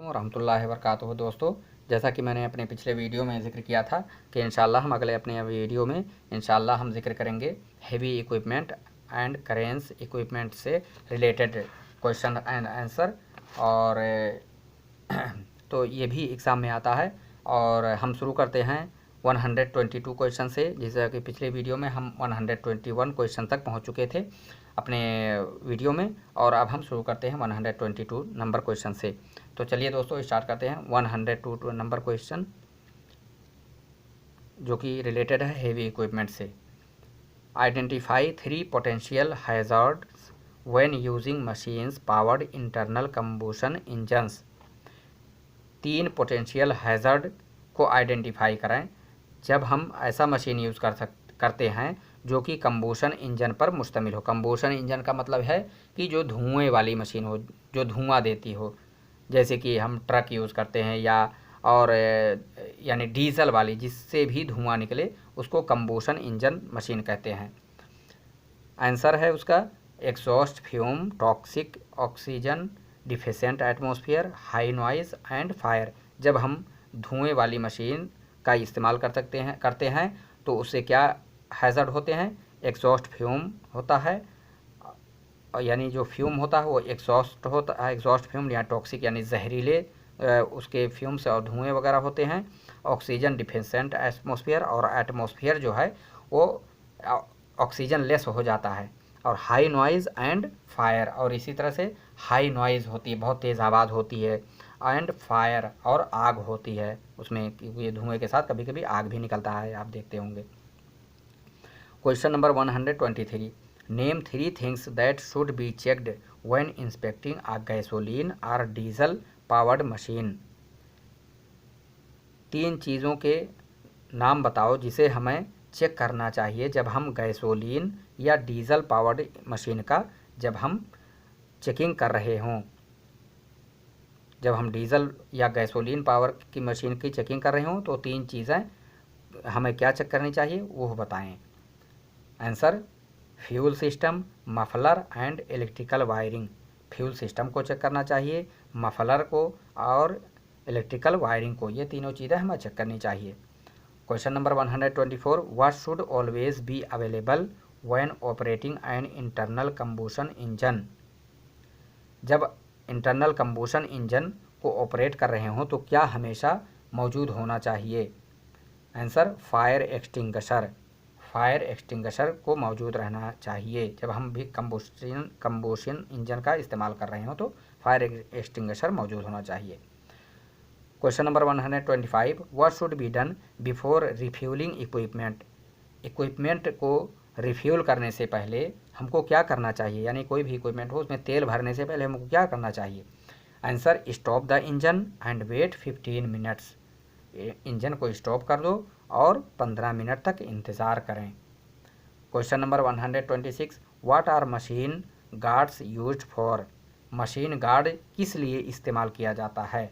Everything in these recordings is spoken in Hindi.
रहमतुल्लाहि व बरकातुहू। दोस्तों, जैसा कि मैंने अपने पिछले वीडियो में ज़िक्र किया था कि इंशाल्लाह हम अगले अपने वीडियो में इंशाल्लाह हम ज़िक्र करेंगे हेवी इक्विपमेंट एंड करेंस इक्विपमेंट से रिलेटेड क्वेश्चन एंड आंसर। और तो ये भी एग्ज़ाम में आता है। और हम शुरू करते हैं 122 क्वेश्चन से, जैसा कि पिछले वीडियो में हम 121 क्वेश्चन तक पहुंच चुके थे अपने वीडियो में, और अब हम शुरू करते हैं 122 नंबर क्वेश्चन से। तो चलिए दोस्तों स्टार्ट करते हैं 102 नंबर क्वेश्चन, जो कि रिलेटेड है हेवी इक्विपमेंट से। Identify 3 potential hazards when using machines powered internal combustion engines. 3 potential hazard को आइडेंटिफाई करें जब हम ऐसा मशीन यूज़ करते हैं जो कि कंबशन इंजन पर मुश्तमिल हो। कंबशन इंजन का मतलब है कि जो धुएं वाली मशीन हो, जो धुआं देती हो, जैसे कि हम ट्रक यूज़ करते हैं या और यानी डीजल वाली जिससे भी धुआं निकले उसको कंबशन इंजन मशीन कहते हैं। आंसर है उसका exhaust fume, toxic, oxygen deficient atmosphere, high noise and fire. जब हम धुएं वाली मशीन का इस्तेमाल करते हैं तो उससे क्या हैज़र्ड होते हैं? एग्जॉस्ट फ्यूम होता है, यानी जो फ्यूम होता है वो एग्जॉस्ट होता है, एग्जॉस्ट फ्यूम या टॉक्सिक यानी जहरीले उसके फ्यूम से और धुएँ वगैरह होते हैं। ऑक्सीजन डिफिशिएंट एटमॉस्फेयर, और एटमॉस्फेयर जो है वो ऑक्सीजन लेस हो जाता है। और हाई नॉइज़ एंड फायर, और इसी तरह से हाई नॉइज़ होती है, बहुत तेज़ आवाज़ होती है, एंड फायर और आग होती है उसमें, क्योंकि ये धुएँ के साथ कभी कभी आग भी निकलता है, आप देखते होंगे। Question number 123, name 3 things that should be checked when inspecting a gasoline और डीजल पावर्ड मशीन। 3 चीज़ों के नाम बताओ जिसे हमें चेक करना चाहिए जब हम गैसोलीन या डीजल पावर्ड मशीन का जब हम चेकिंग कर रहे हों। जब हम डीजल या गैसोलीन पावर की मशीन की चेकिंग कर रहे हों तो 3 चीज़ें हमें क्या चेक करनी चाहिए वो बताएं। Answer fuel system, muffler and electrical wiring. Fuel system को चेक करना चाहिए, मफलर को और इलेक्ट्रिकल वायरिंग को, ये तीनों चीज़ें हमें चेक करनी चाहिए। Question number 124, what should always be available when operating an internal combustion engine. जब इंटरनल कंबशन इंजन को ऑपरेट कर रहे हों तो क्या हमेशा मौजूद होना चाहिए? Answer fire extinguisher. Fire extinguisher को मौजूद रहना चाहिए जब हम भी कंबशन इंजन का इस्तेमाल कर रहे हो तो फायर एक्सटिंग्विशर मौजूद होना चाहिए। Question number 125, what should be done before refuelling equipment. Equipment को रिफ्यूल करने से पहले हमको क्या करना चाहिए, यानी कोई भी इक्विपमेंट हो उसमें तेल भरने से पहले हमको क्या करना चाहिए? Answer stop the engine and wait 15 minutes. Engine को स्टॉप कर दो और 15 मिनट तक इंतज़ार करें। Question number 126, what are machine guards used for. Machine guard किस लिए इस्तेमाल किया जाता है?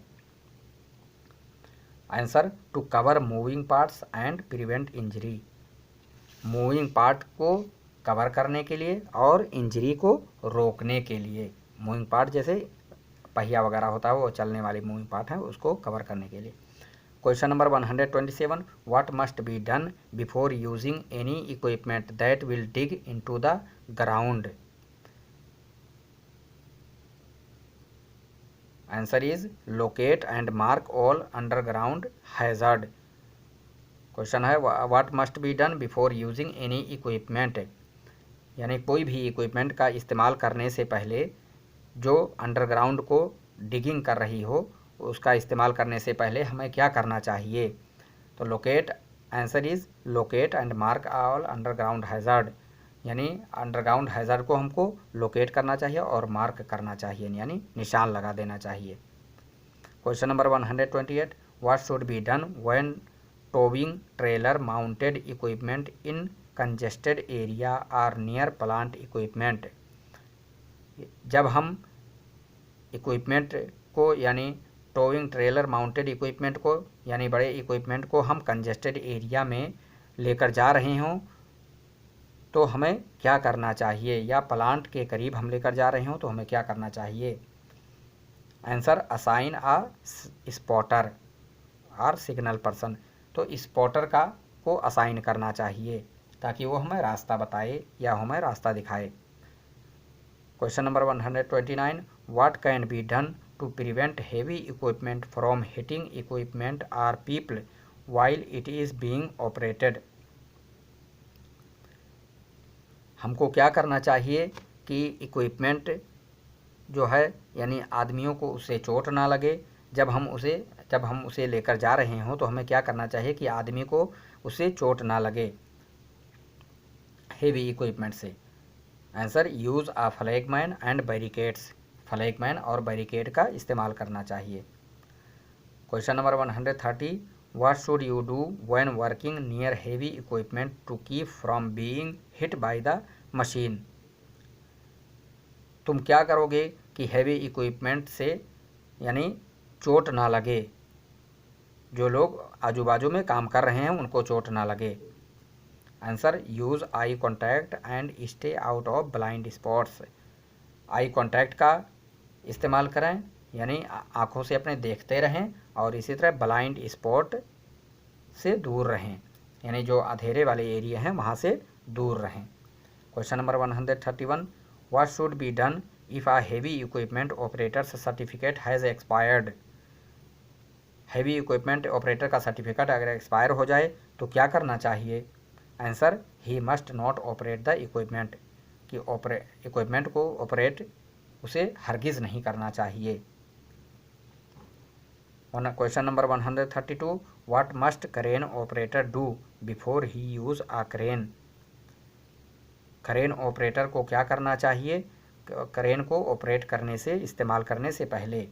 Answer to cover moving parts and prevent injury. Moving part को कवर करने के लिए और इंजरी को रोकने के लिए। मूविंग पार्ट जैसे पहिया वगैरह होता है वो चलने वाली मूविंग पार्ट है, उसको कवर करने के लिए। Question number 127, what must be done before using any equipment that will dig into the ground. Answer is locate and mark all underground hazard. Question है what must be done before using any equipment, यानी कोई भी इक्विपमेंट का इस्तेमाल करने से पहले जो अंडरग्राउंड को डिगिंग कर रही हो उसका इस्तेमाल करने से पहले हमें क्या करना चाहिए? तो locate, answer is locate and mark all underground hazard, यानी अंडरग्राउंड हैज़र्ड को हमको लोकेट करना चाहिए और मार्क करना चाहिए, यानी निशान लगा देना चाहिए। Question number 128, what should be done when towing trailer mounted equipment in congested area और नियर प्लांट इक्विपमेंट। जब हम इक्विपमेंट को यानी टोविंग ट्रेलर माउंटेड इक्विपमेंट को यानी बड़े इक्विपमेंट को हम कंजेस्टेड एरिया में लेकर जा रहे हों तो हमें क्या करना चाहिए, या प्लांट के करीब हम लेकर जा रहे हों तो हमें क्या करना चाहिए? आंसर असाइन आ स्पॉटर और सिग्नल पर्सन। तो स्पॉटर का को असाइन करना चाहिए ताकि वो हमें रास्ता बताए या हमें रास्ता दिखाए। Question number 129, what can be done to prevent heavy equipment from hitting equipment or people while it is being operated. हमको क्या करना चाहिए कि इक्विपमेंट जो है यानी आदमियों को उससे चोट ना लगे। जब हम उसे लेकर जा रहे हों तो हमें क्या करना चाहिए कि आदमी को उससे चोट ना लगे हेवी इक्विपमेंट से। Answer use a flagman and barricades, flagman और बैरिकेड का इस्तेमाल करना चाहिए। Question number 130, what should you do when working near heavy equipment to keep from being hit by the machine. तुम क्या करोगे कि हैवी इक्विपमेंट से यानी चोट ना लगे, जो लोग आजू बाजू में काम कर रहे हैं उनको चोट ना लगे। Answer use eye contact and stay out of blind spots. Eye contact का इस्तेमाल करें यानी आँखों से अपने देखते रहें और इसी तरह ब्लाइंड स्पॉट से दूर रहें यानी जो अंधेरे वाले एरिया हैं वहाँ से दूर रहें। Question number 131, what should be done if a heavy equipment operators certificate has expired. Heavy equipment operator का सर्टिफिकेट अगर एक्सपायर हो जाए तो क्या करना चाहिए। Answer he must not operate the equipment, कि इक्विपमेंट को ऑपरेट उसे हरगिज़ नहीं करना चाहिए। Question number 132, what must crane operator do before he use a crane. Crane operator को क्या करना चाहिए क्रेन को ऑपरेट करने से, इस्तेमाल करने से पहले।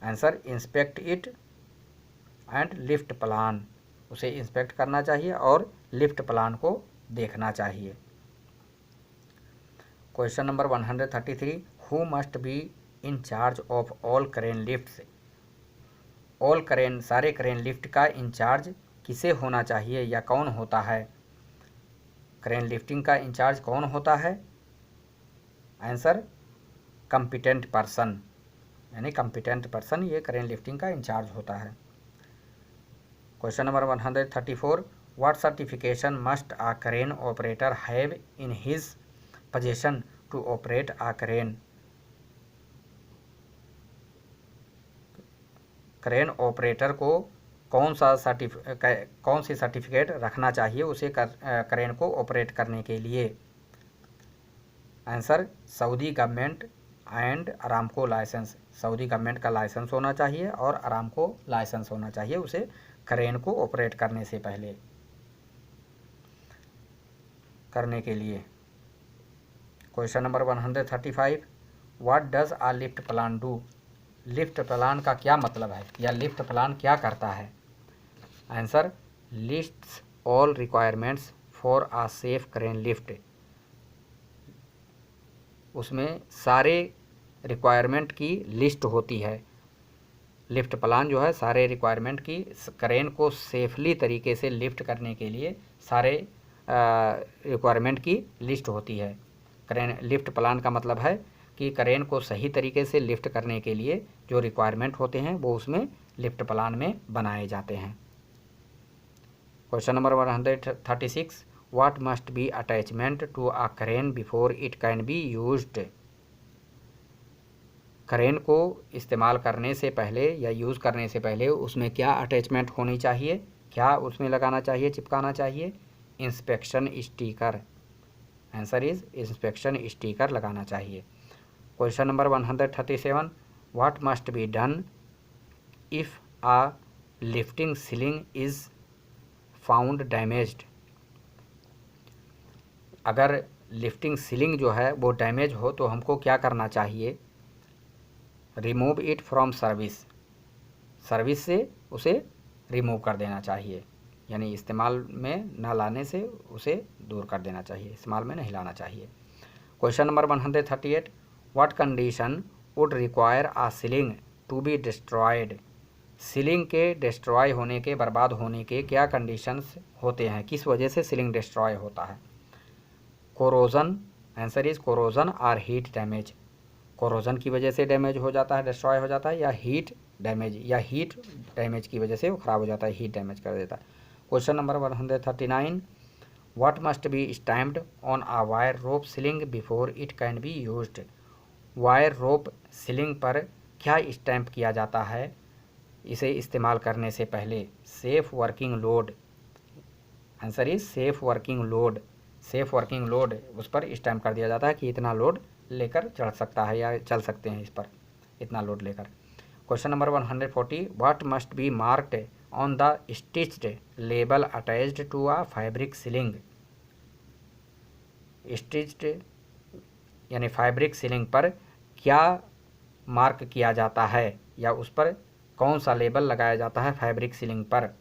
Answer inspect it and lift plan, उसे इंस्पेक्ट करना चाहिए और लिफ्ट प्लान को देखना चाहिए। Question number 133, who must be in charge of all crane lifts. All crane, सारे क्रेन लिफ्ट का इंचार्ज किसे होना चाहिए या कौन होता है। क्रेन लिफ्टिंग का इंचार्ज कौन होता है। आंसर कम्पिटेंट पर्सन, यानी कम्पिटेंट पर्सन ये क्रेन लिफ्टिंग का इंचार्ज होता है। Question number 134, what certification must a crane operator have in his position to operate a crane. Crane operator को कौन सी सर्टिफिकेट रखना चाहिए उसे क्रेन को ऑपरेट करने के लिए। Answer Saudi government and Aramco license, Saudi government का लाइसेंस होना चाहिए और अरामको लाइसेंस होना चाहिए उसे क्रेन को ऑपरेट करने से पहले करने के लिए। Question number 135, what does a lift plan do. Lift plan का क्या मतलब है या लिफ्ट प्लान क्या करता है। Answer lists all requirements for uh safe crane lift, उसमें सारे रिक्वायरमेंट की लिस्ट होती है। लिफ्ट प्लान जो है सारे रिक्वायरमेंट की क्रेन को सेफली तरीके से लिफ्ट करने के लिए सारे रिक्वायरमेंट की लिस्ट होती है। क्रेन लिफ्ट प्लान का मतलब है कि क्रेन को सही तरीके से लिफ्ट करने के लिए जो रिक्वायरमेंट होते हैं वो उसमें लिफ्ट प्लान में बनाए जाते हैं। Question number 136, what must be attachment to a crane before it can be used. Crane को इस्तेमाल करने से पहले या यूज़ करने से पहले उसमें क्या अटैचमेंट होनी चाहिए, क्या उसमें लगाना चाहिए, चिपकाना चाहिए। Inspection sticker, answer is inspection sticker लगाना चाहिए। Question number 137, what must be done if a lifting sling is found damaged. अगर लिफ्टिंग सीलिंग जो है वो डैमेज हो तो हमको क्या करना चाहिए। Remove it from service, service से उसे रिमूव कर देना चाहिए, यानी इस्तेमाल में न लाने से उसे दूर कर देना चाहिए, इस्तेमाल में नहीं लाना चाहिए। Question number 138, what condition would require a sling to be destroyed. Sling के डिस्ट्रॉय होने के, बर्बाद होने के क्या कंडीशंस होते हैं, किस वजह से सीलिंग डिस्ट्रॉय होता है। कोरोजन, आंसर इज कोरोजन और हीट डैमेज। कोरोजन की वजह से डैमेज हो जाता है, डिस्ट्रॉय हो जाता है, या हीट डैमेज की वजह से वो ख़राब हो जाता है, हीट डैमेज कर देता है। Question number 139, what must B stamped on a wire rope ceiling before it can be used. Wire rope ceiling पर क्या स्टैम्प किया जाता है इसे इस्तेमाल करने से पहले? Safe working load. Answer is safe working load. Safe working load उस पर स्टैम्प कर दिया जाता है कि इतना लोड लेकर चढ़ सकता है या चल सकते हैं इस पर, इतना लोड लेकर। Question number 140, what must be marked on the stitched label attached to a fabric sling. Stitched यानी फैब्रिक सीलिंग पर क्या मार्क किया जाता है या उस पर कौन सा लेबल लगाया जाता है फैब्रिक सीलिंग पर?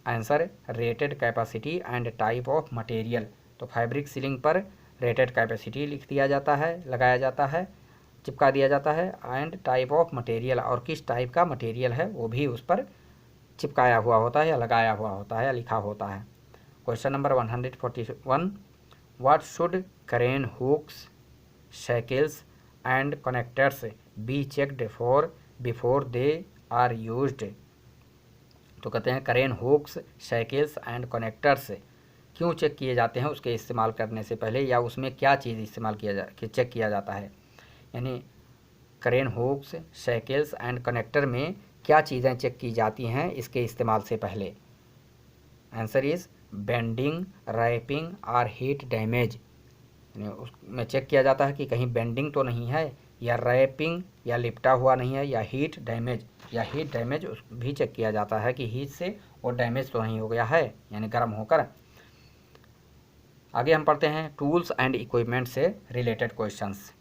Answer rated capacity and type of material. तो फैब्रिक सीलिंग पर रेटेड कैपेसिटी लिख दिया जाता है, लगाया जाता है, चिपका दिया जाता है, एंड टाइप ऑफ मटेरियल, और किस टाइप का मटेरियल है वो भी उस पर चिपकाया हुआ होता है या लगाया हुआ होता है या लिखा होता है। Question number 141, what should crane hooks shackles and connectors be checked for before they are used. तो कहते हैं crane hooks shackles and connectors क्यों चेक किए जाते हैं उसके इस्तेमाल करने से पहले, या उसमें क्या चीज़ इस्तेमाल चेक किया जाता है। यानी crane hooks shackles and connector में क्या चीज़ें चेक की जाती हैं इसके इस्तेमाल से पहले? आंसर इज बेंडिंग, रैपिंग और हीट डैमेज। उसमें चेक किया जाता है कि कहीं बेंडिंग तो नहीं है, या रैपिंग या लिपटा हुआ नहीं है, या हीट डैमेज भी चेक किया जाता है कि हीट से वो डैमेज तो नहीं हो गया है, यानी गर्म होकर। आगे हम पढ़ते हैं टूल्स एंड इक्विपमेंट से related questions.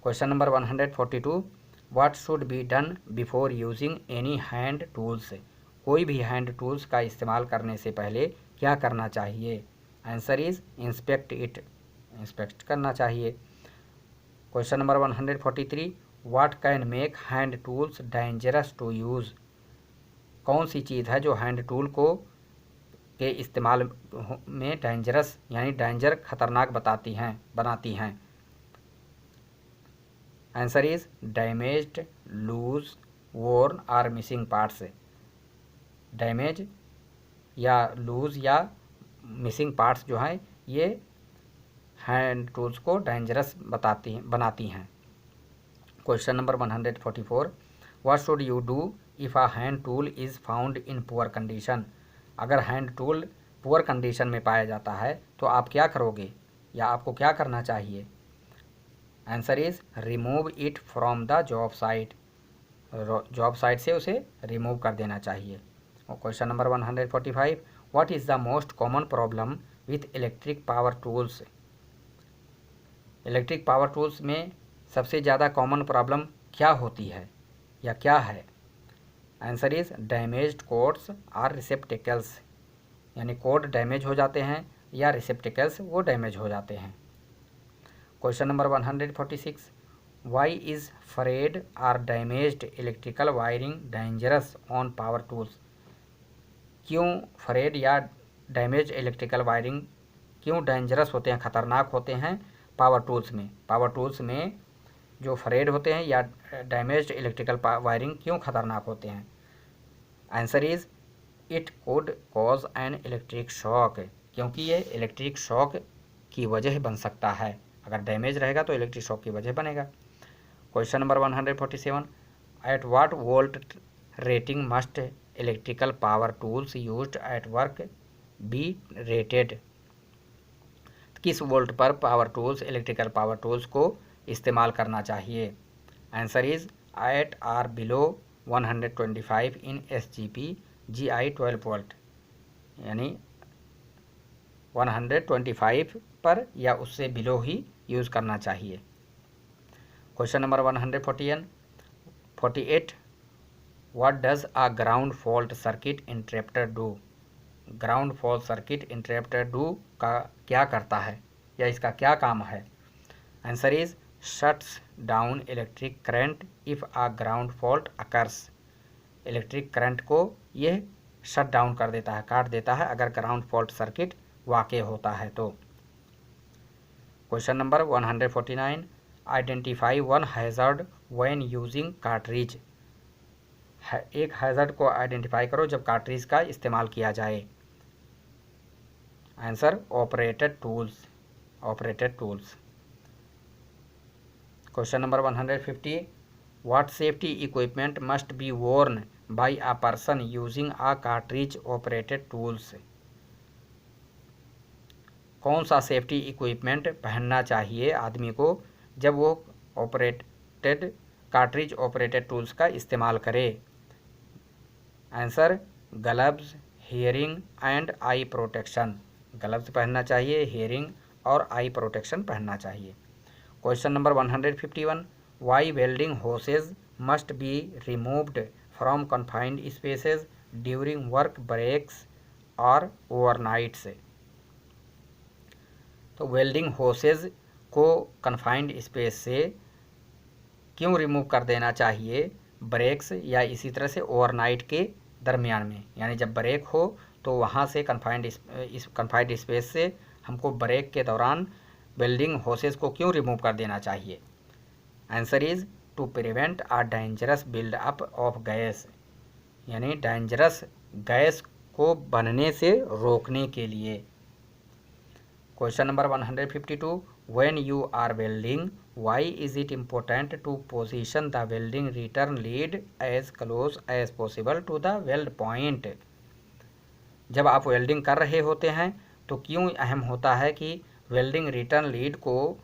Question number 142, what should be done before using any hand tools. कोई भी हैंड टूल्स का इस्तेमाल करने से पहले क्या करना चाहिए? आंसर इज इंस्पेक्ट करना चाहिए। Question number 143, what can make hand tools dangerous to use. कौन सी चीज़ है जो हैंड टूल को के इस्तेमाल में डेंजरस यानी डेंजर खतरनाक बनाती हैं? Answer is damaged, loose, worn और मिसिंग पार्ट्स। डैमेज या लूज या मिसिंग पार्ट्स जो हैं ये हैंड टूल्स को डेंजरस बनाती हैं। Question number 144, what should you do if a hand tool is found in poor condition. अगर हैंड टूल पुअर कंडीशन में पाया जाता है तो आप क्या करोगे या आपको क्या करना चाहिए? Answer is remove it from the job site. Job site से उसे रिमूव कर देना चाहिए। और question number 145, what is the most common problem with electric power tools. Electric power tools में सबसे ज़्यादा कॉमन प्रॉब्लम क्या होती है या क्या है? आंसर इज डैमेज्ड कोड्स और रिसेप्टिकल्स, यानी कोड डैमेज हो जाते हैं या रिसेप्टिकल्स वो डैमेज हो जाते हैं। Question number 146, why is frayed or damaged electrical wiring dangerous on power tools. क्यों फ्रेड या डैमेज्ड इलेक्ट्रिकल वायरिंग क्यों डेंजरस होते हैं, खतरनाक होते हैं पावर टूल्स में? पावर टूल्स में जो फ्रेड होते हैं या डैमेज्ड इलेक्ट्रिकल वायरिंग क्यों खतरनाक होते हैं? Answer is it could cause an electric shock, क्योंकि ये इलेक्ट्रिक शॉक की वजह बन सकता है। अगर डैमेज रहेगा तो इलेक्ट्रिक शॉक की वजह बनेगा। Question number 147, at what volt rating must electrical power tools used at work be rated. किस वोल्ट पर इलेक्ट्रिकल पावर टूल्स को इस्तेमाल करना चाहिए? Answer is at or below 125 in SGP GI 12 volt, यानी 125 पर या उससे बिलो ही यूज़ करना चाहिए। Question number 148, what does a ground fault circuit interrupter do. Ground fault circuit interrupter do का क्या करता है या इसका क्या काम है? Answer is shuts down electric current if a ground fault occurs. Electric current को यह शट डाउन कर देता है, काट देता है अगर ग्राउंड फॉल्ट सर्किट वाक़ई होता है तो। Question number 149, identify one hazard when using cartridge. एक हैज़र्ड को आइडेंटिफाई करो जब कार्ट्रिज का इस्तेमाल किया जाए। Answer operated tools. Operated tools. Question number 150, what safety equipment must be worn by a person using a cartridge operated tools. कौन सा सेफ्टी इक्विपमेंट पहनना चाहिए आदमी को जब वो ऑपरेटेड कार्ट्रिज ऑपरेटेड टूल्स का इस्तेमाल करे। Answer gloves, hearing and eye protection. Gloves पहनना चाहिए, हियरिंग और आई प्रोटेक्शन पहनना चाहिए। Question number 151, why welding hoses must be removed from confined spaces during work breaks और ओवरनाइट्स। तो वेल्डिंग होसेज को कन्फाइंड स्पेस से क्यों रिमूव कर देना चाहिए ब्रेक्स या इसी तरह से ओवरनाइट के दरमियान में, यानी जब ब्रेक हो तो वहाँ से कन्फाइंड स्पेस से हमको ब्रेक के दौरान वेल्डिंग होसेस को क्यों रिमूव कर देना चाहिए। Answer is to prevent a dangerous buildup of gas, यानी डेंजरस गैस को बनने से रोकने के लिए। Question number 152, when you are welding why is it important to position the welding return lead as close as possible to the weld point. जब आप वेल्डिंग कर रहे होते हैं तो क्यों अहम होता है कि वेल्डिंग रिटर्न लीड को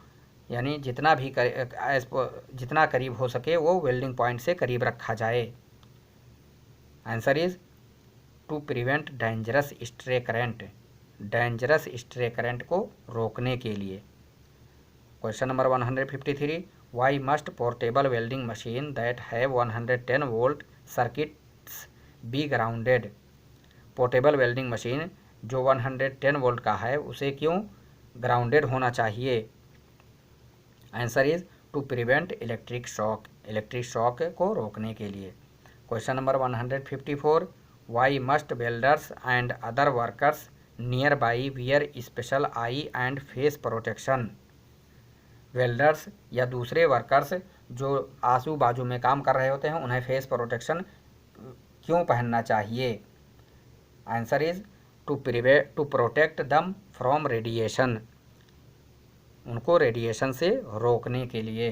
यानी जितना करीब हो सके वो वेल्डिंग पॉइंट से करीब रखा जाए। Answer is to prevent dangerous stray current, dangerous stray current को रोकने के लिए। Question number 153, why must portable welding machine that have 110 volt circuits be grounded. Portable welding machine जो 110 वोल्ट का है उसे क्यों ग्राउंडेड होना चाहिए। Answer is to prevent electric shock, electric shock को रोकने के लिए। Question number 154, why must welders and other workers nearby wear special eye and face protection. Welders या दूसरे वर्कर्स जो आजू बाजू में काम कर रहे होते हैं उन्हें फेस प्रोटेक्शन क्यों पहनना चाहिए। Answer is to protect them from radiation, उनको रेडिएशन से रोकने के लिए।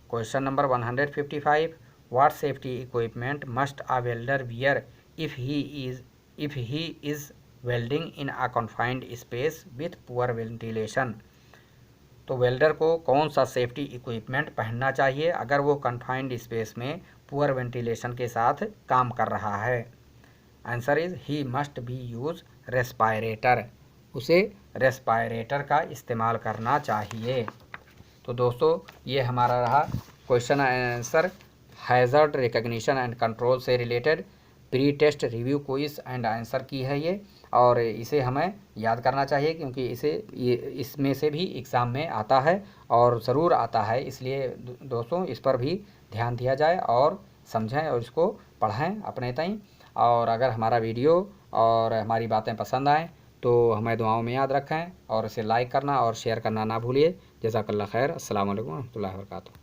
Question number 155, what safety equipment must a welder wear if he is welding in a confined space with poor ventilation. तो वेल्डर को कौन सा सेफ्टी इक्विपमेंट पहनना चाहिए अगर वो कन्फाइंड स्पेस में पुअर वेंटिलेशन के साथ काम कर रहा है। Answer is he must be use respirator, उसे रेस्पायरेटर का इस्तेमाल करना चाहिए। तो दोस्तों ये हमारा रहा question answer hazard recognition and control से related pre test review quiz and answer की है ये, और इसे हमें याद करना चाहिए क्योंकि इसमें से भी एग्ज़ाम में आता है और ज़रूर आता है, इसलिए दोस्तों इस पर भी ध्यान दिया जाए और समझें और इसको पढ़ें अपने ताईं। और अगर हमारा वीडियो और हमारी बातें पसंद आएँ तो हमें दुआओं में याद रखें और इसे लाइक करना और शेयर करना ना भूलिए। जज़ाकल्लाह खैर। अस्सलाम वालेकुम रहमतुल्लाहि व बरकातुहू।